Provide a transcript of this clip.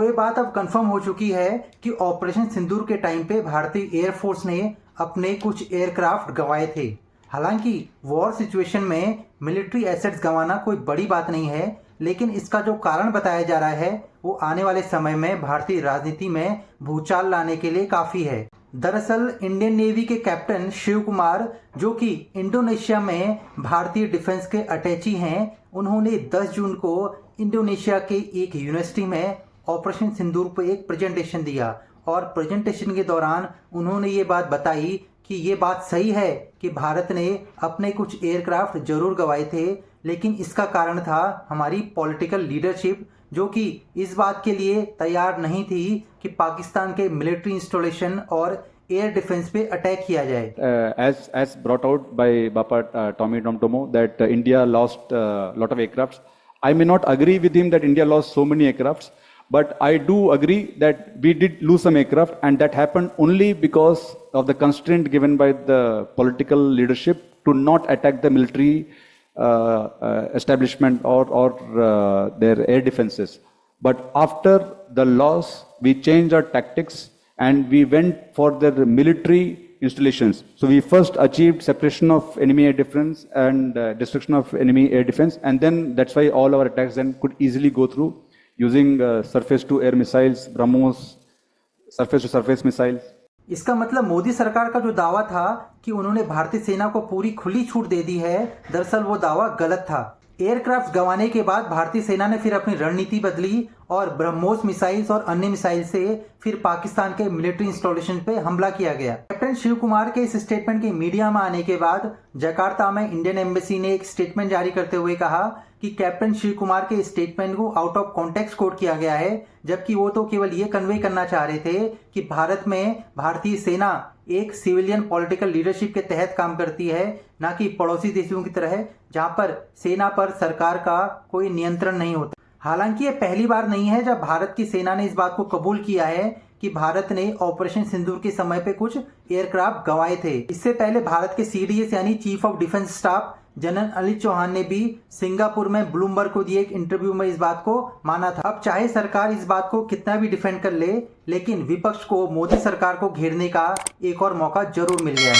तो ये बात अब कंफर्म हो चुकी है कि ऑपरेशन सिंदूर के टाइम पे भारतीय एयरफोर्स ने अपने कुछ एयरक्राफ्ट गंवाए थे। हालांकि वॉर सिचुएशन में मिलिट्री एसेट्स गंवाना कोई बड़ी बात नहीं है, लेकिन इसका जो कारण बताया जा रहा है वो आने वाले समय में भारतीय राजनीति में भूचाल लाने के लिए काफ़ी है। दरअसल इंडियन नेवी के कैप्टन शिव कुमार, जो कि इंडोनेशिया में भारतीय डिफेंस के अटैची हैं, उन्होंने 10 जून को इंडोनेशिया के एक यूनिवर्सिटी में ऑपरेशन सिंदूर पर एक प्रेजेंटेशन दिया और प्रेजेंटेशन के दौरान उन्होंने ये बात बताई कि ये बात सही है कि भारत ने अपने कुछ एयरक्राफ्ट जरूर गंवाए थे, लेकिन इसका कारण था हमारी पॉलिटिकल लीडरशिप, जो कि इस बात के लिए तैयार नहीं थी कि पाकिस्तान के मिलिट्री इंस्टॉलेशन और एयर डिफेंस पे अटैक किया जाए। As brought out by Bapa Tommy Tomtomo that India lost lot of aircrafts. I may not agree with him that India lost so many aircrafts, but I do agree that we did lose some aircraft, and that happened only because of the constraint given by the political leadership to not attack the military establishment or their air defenses. But after the loss, we changed our tactics and we went for the military installations. So we first achieved separation of enemy air defense and destruction of enemy air defense, and then that's why all our attacks then could easily go through using surface to air missiles, BrahMos, surface to surface missiles. इसका मतलब मोदी सरकार का जो दावा था कि उन्होंने भारतीय सेना को पूरी खुली छूट दे दी है, दरअसल वो दावा गलत था। एयरक्राफ्ट गंवाने के बाद भारतीय सेना ने फिर अपनी रणनीति बदली और ब्रह्मोस मिसाइल्स और अन्य मिसाइल से फिर पाकिस्तान के मिलिट्री इंस्टॉलेशन पे हमला किया गया। कैप्टन शिव कुमार के इस स्टेटमेंट के मीडिया में आने के बाद जकार्ता में इंडियन एम्बेसी ने एक स्टेटमेंट जारी करते हुए कहा कि कैप्टन शिव कुमार के स्टेटमेंट को आउट ऑफ कॉन्टेक्स्ट कोट किया गया है, जबकि वो तो केवल ये कन्वे करना चाह रहे थे कि भारत में भारतीय सेना एक सिविलियन पॉलिटिकल लीडरशिप के तहत काम करती है, ना कि पड़ोसी देशों की तरह जहां पर सेना पर सरकार का कोई नियंत्रण नहीं होता। हालांकि ये पहली बार नहीं है जब भारत की सेना ने इस बात को कबूल किया है कि भारत ने ऑपरेशन सिंदूर के समय पे कुछ एयरक्राफ्ट गंवाए थे। इससे पहले भारत के सीडीएस यानी chief of defence staff general Anil Chauhan ने भी सिंगापुर में ब्लूमबर्ग को दिए एक इंटरव्यू में इस बात को माना था। अब चाहे सरकार इस बात को कितना भी डिफेंड कर ले, लेकिन विपक्ष को मोदी सरकार को घेरने का एक और मौका जरूर मिल गया है।